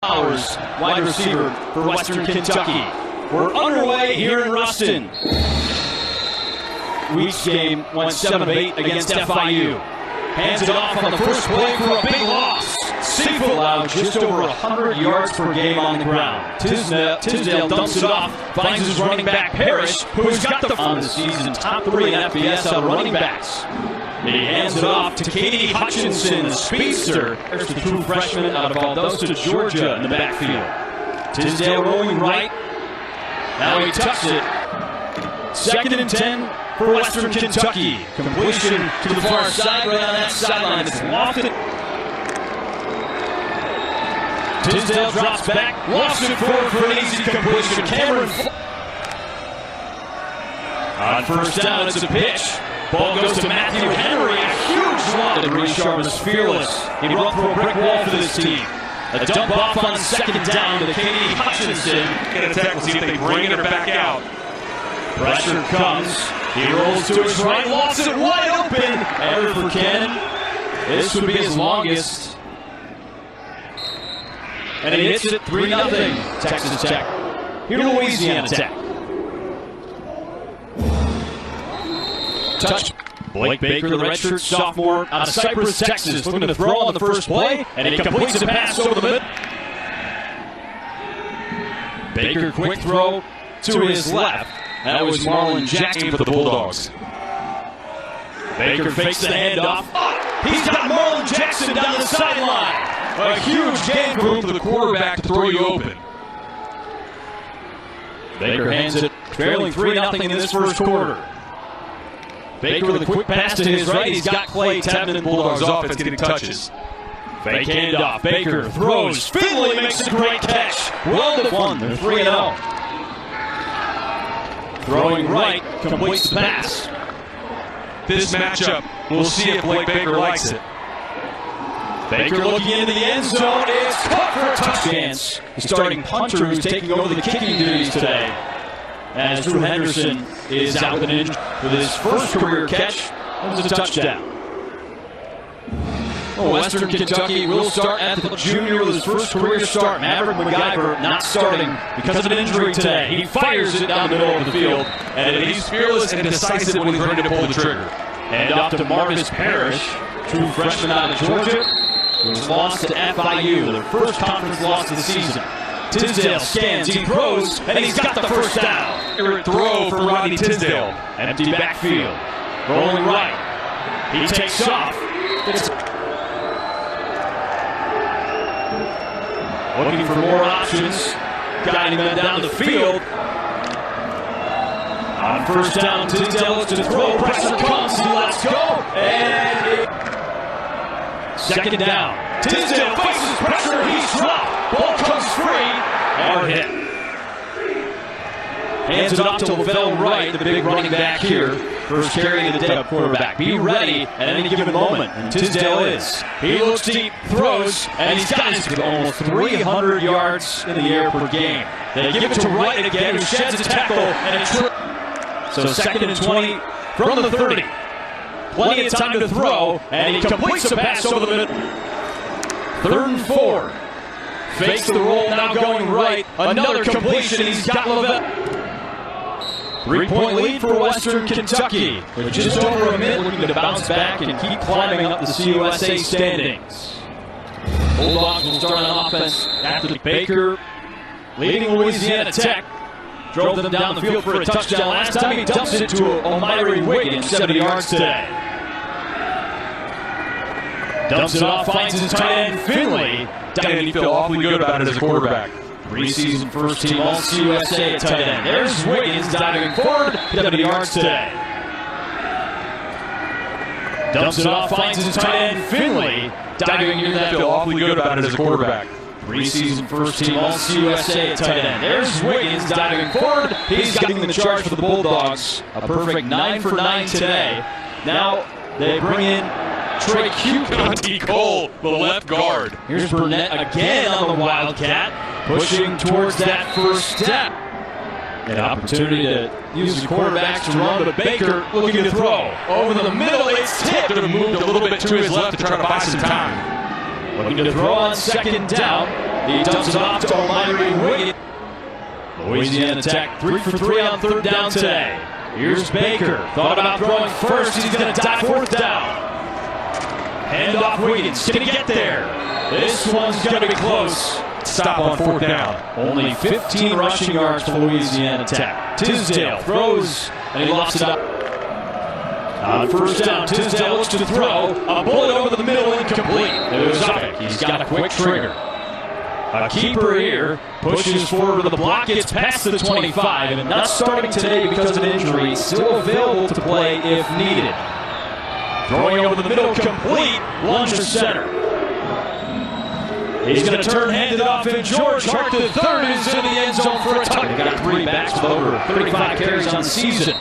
Powers, wide receiver for Western Kentucky. We're underway here in Ruston. Week's game went 7 of 8 against FIU. Hands it off on the first play for a big loss. Seafoot allowed just over 100 yards per game on the ground. Tisdale dumps it off, finds his running back Parrish, who has got the on the season top 3 in FBS out of running backs. He hands it off to Katie Hutchinson, the speedster. There's the true freshman out of Valdosta, Georgia, in the backfield. Tisdale rolling right. Now he tucks it. 2nd and 10 for Western Kentucky. Completion to the far side, right on that sideline. It's lofted. Tisdale drops back, lofts it forward for an easy completion. Cameron. On first down, it's a pitch. Ball goes to Matthew Henry. A huge run. And Richard was fearless. He run through a brick wall for this team. A dump off on 2nd down to Katie Hutchinson. Get a tackle, see if they bring it or back out. Pressure comes. He rolls to his right, lofts it wide open. Error for Ken. This would be his longest. And he hits it 3-0. Texas Tech. Here to Louisiana Tech. Touch. Blake Baker, the redshirt sophomore out of Cypress, Texas, looking to throw on the first play, and he completes the pass over the middle. Baker, quick throw to his left. That was Marlon Jackson for the Bulldogs. Baker fakes the handoff. He's got Marlon Jackson down the sideline. A huge gain for the quarterback to throw you open. Baker hands it, trailing 3-0 in this first quarter. Baker with a quick pass to his right. He's got Clay tapping in Bulldogs offense, getting touches. Fake handoff. Baker throws. Finley makes a great catch. Well done. They're 3-0. Throwing right, completes the pass. This matchup, we'll see if Blake Baker likes it. Baker looking into the end zone. It's caught for a touchdown. The starting punter who's taking over the kicking duties today, as Drew Henderson is out with an injury. With his first career catch, it was a touchdown. Well, Western Kentucky will start at the junior with his first career start. Maverick MacGyver not starting because of an injury today. He fires it down the middle of the field, and he's fearless and decisive when he's ready to pull the trigger. And off to Marvis Parrish, true freshman out of Georgia, who's lost to FIU, their first conference loss of the season. Tisdale scans, he throws, and he's got the first down. Accurate throw for Rodney Tisdale. Empty backfield. Rolling right. He takes off. Looking for more options. Guiding them down the field. On first down, Tisdale looks to throw. Pressure comes. He lets go. And 2nd down. Tisdale faces pressure. He's dropped. Ball comes free. Hard hit. Hands it off to Lavelle Wright, the big running back here. First carry of the day, quarterback. Be ready at any given moment. And Tisdale is. He looks deep, throws, and he's got his almost 300 yards in the air per game. They give it to Wright again, who sheds a tackle, and so 2nd and 20 from the 30. Plenty of time to throw, and he completes the pass over the middle. 3rd and 4. Fakes the roll, now going right. Another completion, he's got Lavelle. 3-point lead for Western Kentucky. With just over a minute, looking to bounce back and keep climbing up the CUSA standings. Bulldogs will start on offense after Baker, leading Louisiana Tech. Drove them down the field for a touchdown last time. He dumps it to Omari Wiggins, 70 yards today. Dumps it off, finds his tight end, Finley. And he feel awfully good about it as a quarterback. Preseason first team All-CUSA at tight end. There's Wiggins diving forward, 70 yards today. Dumps it off, finds his tight end, Finley. Diving near that, feel awfully good about it as a quarterback. Preseason first team All-CUSA at tight end. There's Wiggins diving forward. He's getting the charge for the Bulldogs. A perfect 9 for 9 today. Now they bring in Trey Conti Cole, the left guard. Here's Burnett again on the Wildcat, pushing towards that first step. An opportunity to use the quarterbacks to run, but Baker looking to throw. Over the middle, it's tipped. Moved a little bit to his left to try to buy some time. Looking to throw on 2nd down. He dumps it off to O'Meara Wiggins. Louisiana Tech 3 for 3 on third down today. Here's Baker. Thought about throwing first. He's going to dive fourth down. Hand off Wiggins. Can he get there? This one's going to be close. Stop on fourth down. Only 15 rushing yards for Louisiana Tech. Tisdale throws, and he lofts it up. On first down, Tisdale looks to throw. A bullet over the middle, incomplete. It was Uppick. He's got a quick trigger. A keeper here pushes forward to the block, gets past the 25, and not starting today because of an injury, still available to play if needed. Throwing over the middle, complete, lunge to center. He's going to turn, hand it off, and George Hart the third is in the end zone for a touchdown. They've got 3 backs with over 35 carries on the season.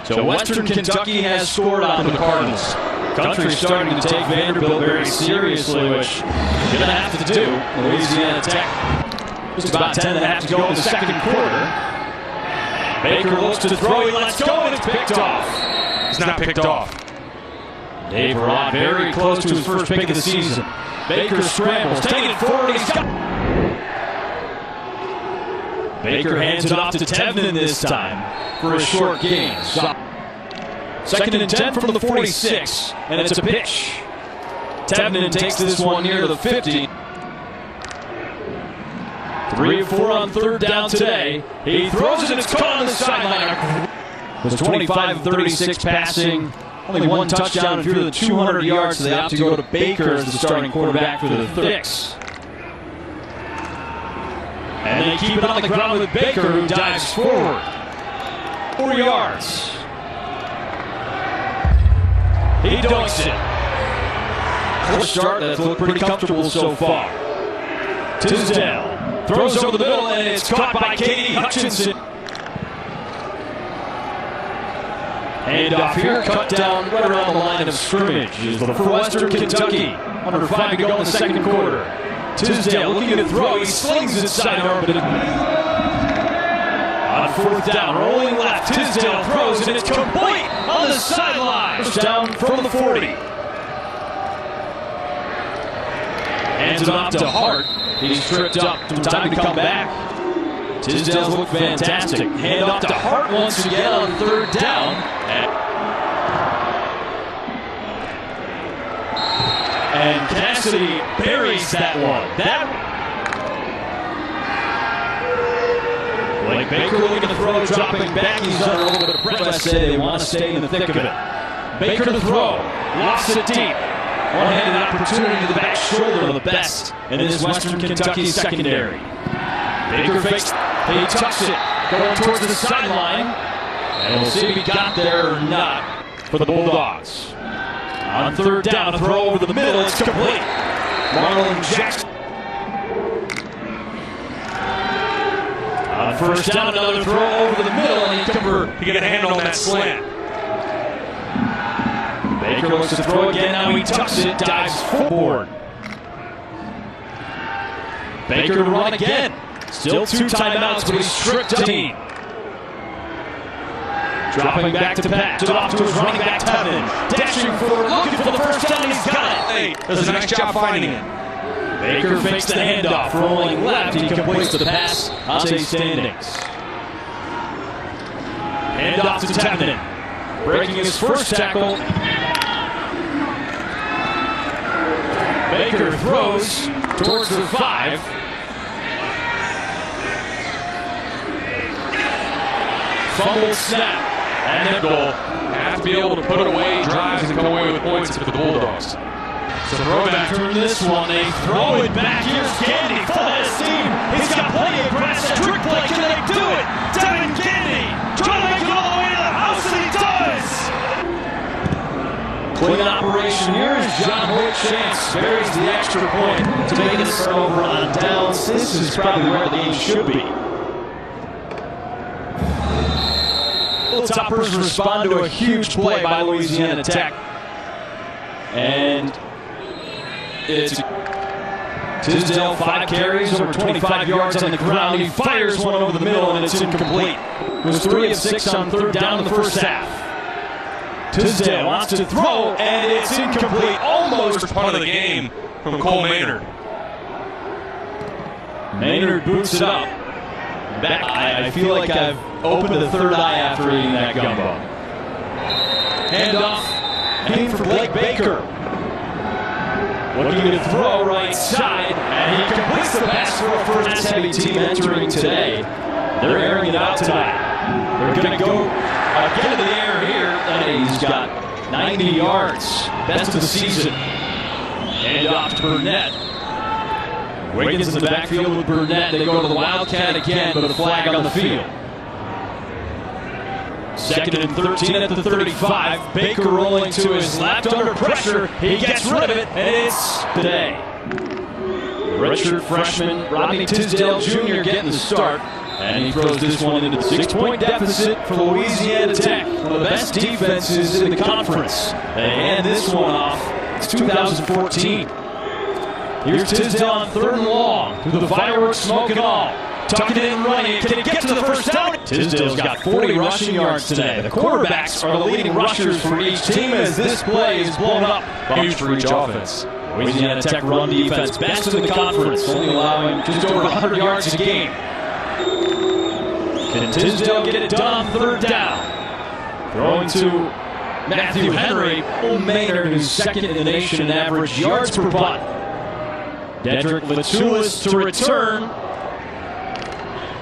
So Western Kentucky has scored on the Cardinals. Country's starting to take Vanderbilt very seriously, which you're going to have to do. Louisiana Tech, just about 10.5 to go in the second quarter. Baker looks to throw, he lets go, and it's picked off. It's not picked off. Dave Rod very close to his first pick of the season. Baker scrambles, taking it forward, he's got... Baker hands it off to Tevnin this time for a short gain. Second and 10 from the 46, and it's a pitch. Tevnin takes this one near the 50. 3 of 4 on third down today. He throws it and it's caught on the sideline. It was 25 of 36 passing. Only 1 touchdown and fewer than 200 yards, so they opt to go to Baker as the starting quarterback for the Thicks. And they keep it on the ground with Baker, who dives forward. 4 yards. He dunks it. First start that's looked pretty comfortable so far. Tisdale throws over the middle, and it's caught by Katie Hutchinson. Hand off here, cut down right around the line of scrimmage for Western Kentucky. Under 5 to go in the second quarter. Tisdale looking to throw, he slings it sidearm, but on fourth down, rolling left, Tisdale throws, and it's complete on the sideline. First down from the 40. Hands it off to Hart. He's tripped up, some time to come back. Tisdale's looked fantastic. Hand off to Hart once again on third down. And Cassidy buries that one. Blake Baker looking to throw, dropping back. He's under a little bit of press. They want to stay in the thick of it. Baker to throw, lofts it deep. One-handed opportunity to the back shoulder of the best in this Western Kentucky secondary. Baker fakes, he tucks it, going towards the sideline. And we'll see if he got there or not for the Bulldogs. On third down, a throw over the middle, it's complete. Marlon Jackson. On first down, another throw over the middle, and He got a hand on that slant. Baker looks to throw again, now he tucks it, dives forward. Baker to run again. Still 2 timeouts, but he's stripped of 15. Dropping back to pass, off to his running back, Tevnin. Dashing forward, looking for the first down, he's got it. Does a nice job finding it. Baker fakes the handoff, rolling left, he completes the pass onto Standings. Handoff to Tevnin. Breaking his first tackle. Baker throws towards the 5. Fumble snap, and then goal. Have to be able to put away drives and come away with points for the Bulldogs. So throwback turn this one, they throw it back. Here's Gandy, full head of steam. He's got plenty of grass, a trick play, can they do it? Devin Gandy, trying to make it all the way to the house, and he does! Clean operation here as John Hoyt Chance buries the extra point to make it a turnover on downs. This is probably where the game should be. Toppers respond to a huge play by Louisiana Tech. And it's Tisdale, 5 carries, over 25 yards on the ground. He fires one over the middle, and it's incomplete. It was 3 of 6 on third down in the first half. Tisdale wants to throw, and it's incomplete. Almost part of the game from Cole Maynard. Maynard boots it up. Back. I feel like I've opened a third eye after eating that gumbo. Handoff. Aim for Blake Baker. Looking to throw right side, and he completes the pass for a first-heavy team entering today. They're airing it out tonight. They're going to go again in the air here, and he's got 90 yards. Best of the season. Handoff to Burnett. Wiggins in the backfield with Burnett. They go to the Wildcat again, but a flag on the field. Second and 13 at the 35. Baker rolling to his left under pressure. He gets rid of it, and it's today. Redshirt freshman Rodney Tisdale Jr. getting the start, and he throws this one into the 6-point deficit for Louisiana Tech. One of the best defenses in the conference. They hand this one off. It's 2014. Here's Tisdale on 3rd and long. Through the fireworks smoke and all. Tucking it in running. Can he get to the first down? Tisdale's got 40 rushing yards today. The quarterbacks are the leading rushers for each team as this play is blown up. Huge for each offense. Louisiana Tech run defense, best in the conference, only allowing just over 100 yards a game. Can Tisdale get it done on 3rd down? Throwing to Matthew Henry. Old Maynard, who's second in the nation in average yards per punt. Dedrick Latulis to return.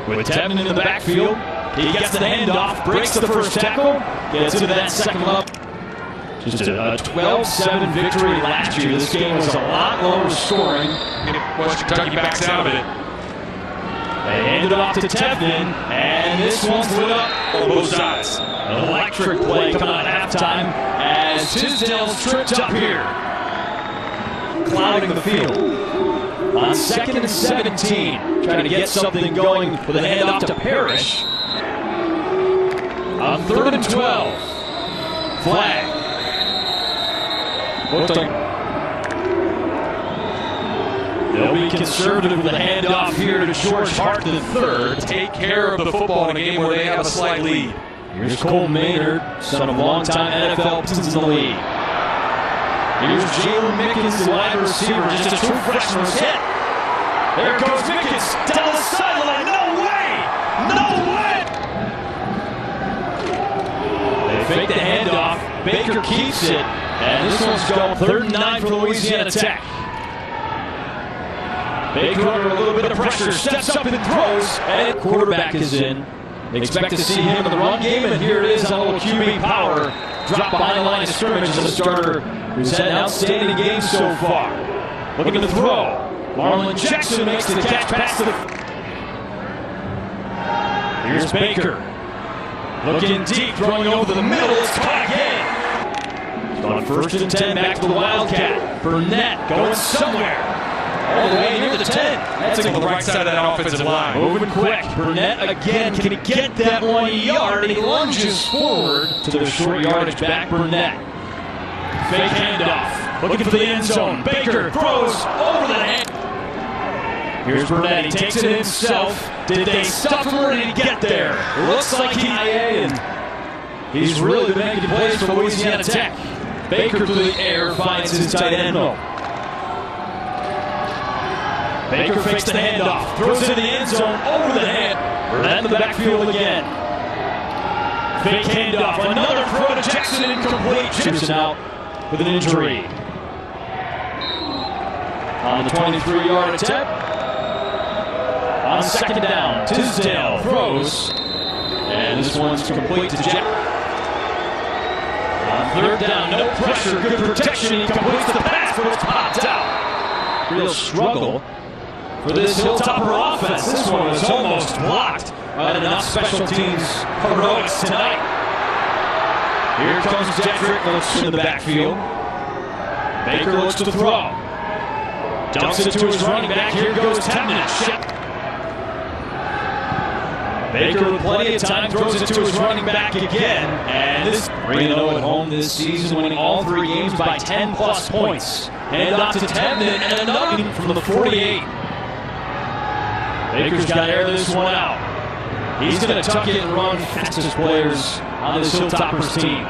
With Tevin in the backfield, he gets the handoff, breaks the first tackle, gets into that second up. Just a 12-7 victory last year. This game was a lot lower scoring. Western Kentucky backs out of it. They hand it off to Tevin, and this one's lit up on both sides. An electric play coming on halftime as Tisdale's tripped up here, clouding the field. On 2nd and 17, trying to get something going with a handoff to Parrish. On 3rd and 12, flag. They'll be conservative with a handoff here to George Hart III. Take care of the football in a game where they have a slight lead. Here's Cole Maynard, son of longtime NFL Pistons in the league. Here's Jalen Mickens, the wide receiver, just a true freshman's hit. There goes Mickens, down the sideline, no way! No way! They fake the handoff, Baker keeps it, and this one's going 3rd and 9 for Louisiana Tech. Baker under a little bit of pressure, steps up and throws, and quarterback is in. They expect to see him in the run game, and here it is on a little QB power. Drop behind the line of scrimmage as a starter who's had an outstanding game so far. Looking to throw. Marlon Jackson makes the catch pass to the... Here's Baker. Looking deep, throwing over the middle. It's caught again. On 1st and 10, back to the Wildcat. Burnett going somewhere. All the way near the 10. That's on the right side of that offensive line. Moving quick. Burnett again. Can he get that 1 yard? He lunges forward to the short yardage back. Burnett. Fake handoff. Looking for the end zone. Baker throws over the hand. Here's Burnett. He takes it himself. Did they stuff him or did he get there? Looks like he's really been making plays for Louisiana Tech. Baker through the air finds his tight end hole. Baker fakes the handoff, throws it in the end zone, over the head. Burnett in the backfield again. Fake handoff, another throw to Jackson, incomplete. Jackson out with an injury. On the 23-yard attempt. On 2nd down, Tisdale throws. And this one's complete to Jack. On 3rd down, no pressure, good protection. He completes the pass, but it's popped out. Real struggle for this Hilltopper offense. This one was almost blocked by enough special teams heroics tonight. Here comes Dedrick, looks in the backfield. Baker looks to throw. Dumps it to his running back. Here goes Temnich. Baker with plenty of time, throws it to his running back again. And this 3-0 at home this season, winning all 3 games by 10+ points. Hand off to Temnich and another from the 48. Baker's got to air this one out. He's going to tuck it and run fastest players on this Hilltoppers team.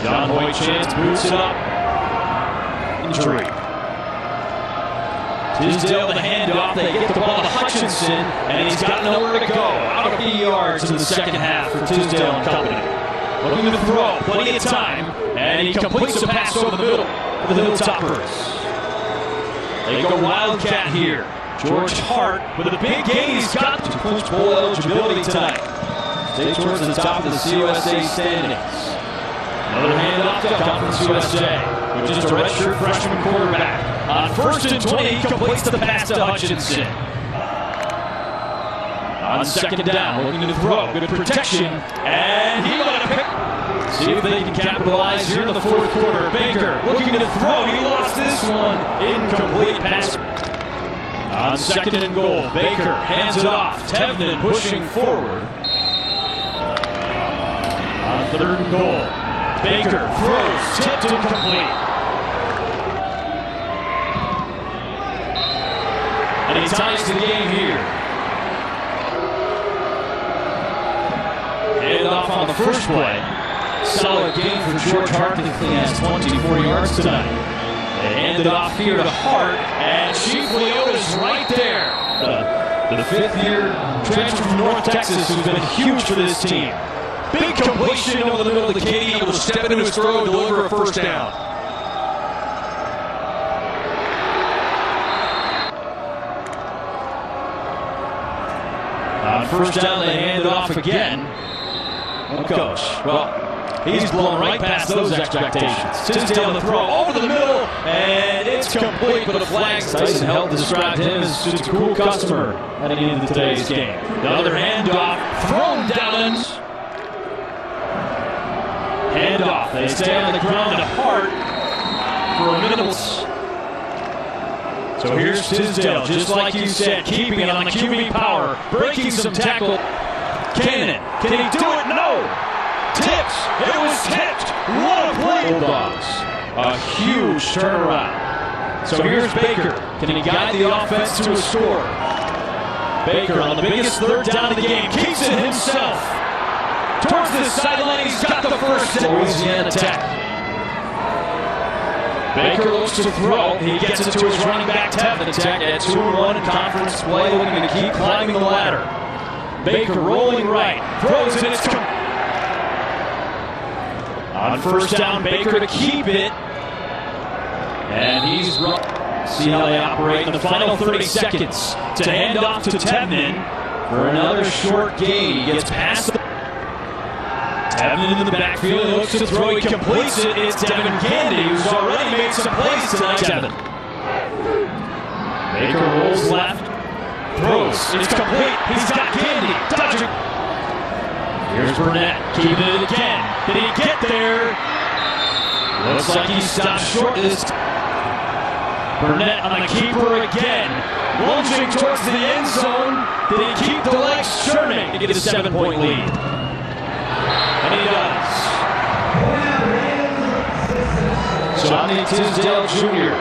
John Hoyt Chance boots it up. Injury. Tisdale the handoff. They get the ball to Hutchinson, and he's got nowhere to go. Out of 80 yards in the second half for Tisdale and company. Looking to throw, plenty of time, and he completes a pass over the middle for the Hilltoppers. They go Wildcat here. George Hart with a big gain. He's got to clinch bowl eligibility tonight. Stay towards the top of the CUSA standings. Another handoff to Conference USA, with just a redshirt freshman quarterback. On 1st and 20, he completes the pass to Hutchinson. On second down, looking to throw. Good protection, and he got a pick. See if they can capitalize here in the fourth quarter. Baker looking to throw. He lost this one. Incomplete pass. On second and goal, Baker hands it off. Tevnin pushing forward. On third and goal, Baker throws, tipped incomplete. And he ties the game here. Hand off on the first play. Solid game for George Hart. He has 24 yards tonight. They hand it off here to Hart, and Chief Leota's right there. The fifth-year transfer from North Texas who's been huge for this team. Big completion over the middle of the Katy, able to step into his throw and deliver a first down. On first down, they hand it off again. Oh, coach. Well, he's blown right past those expectations. Tisdale the throw over the middle, and it's complete, but a flag. Tyson Held described him as just a cool customer heading into today's game. Another handoff, thrown down. Handoff, they stay on the ground to Hart for a minimal. So here's Tisdale, just like you said, keeping it on the QB power, breaking some tackle. Cannon, can he do it? No! Tips! It was tipped! What a play! Bulldogs. A huge turnaround. So here's Baker. Can he guide the offense to a score? Baker on the biggest third down of the game. Keeps it himself. Towards the sideline. He's got the first down. Louisiana Tech. Baker looks to throw. He gets it to his running back, Tevin. Tech at 2-1 in conference play, looking to keep climbing the ladder. Baker rolling right. Throws it. It's on first down, Baker to keep it. And he's run. See how they operate in the final 30 seconds. To hand off to Tevnin for another short gain. He gets past the. Tevnin in the backfield. He looks to throw. He completes it. It's Devin Gandy, who's already made some plays tonight. Tevin. Baker rolls left. Throws. It's complete. He's got Gandy. Dodging. Here's Burnett, keeping it again. Did he get there? Looks like he stopped short this time. Burnett on the keeper again. Lunging towards the end zone. Did he keep the legs churning to get a 7-point lead? And he does. Johnny Tisdale Jr.,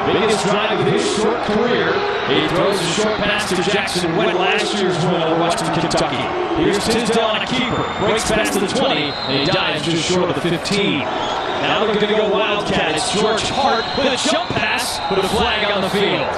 biggest drive of his short career. He throws a short pass to Jackson Wett, last year's win over Western Kentucky. Here's Tisdale on a keeper, breaks past the 20, and he dives just short of the 15. Now they're going to go Wildcat. It's George Hart with a jump pass, with a flag on the field.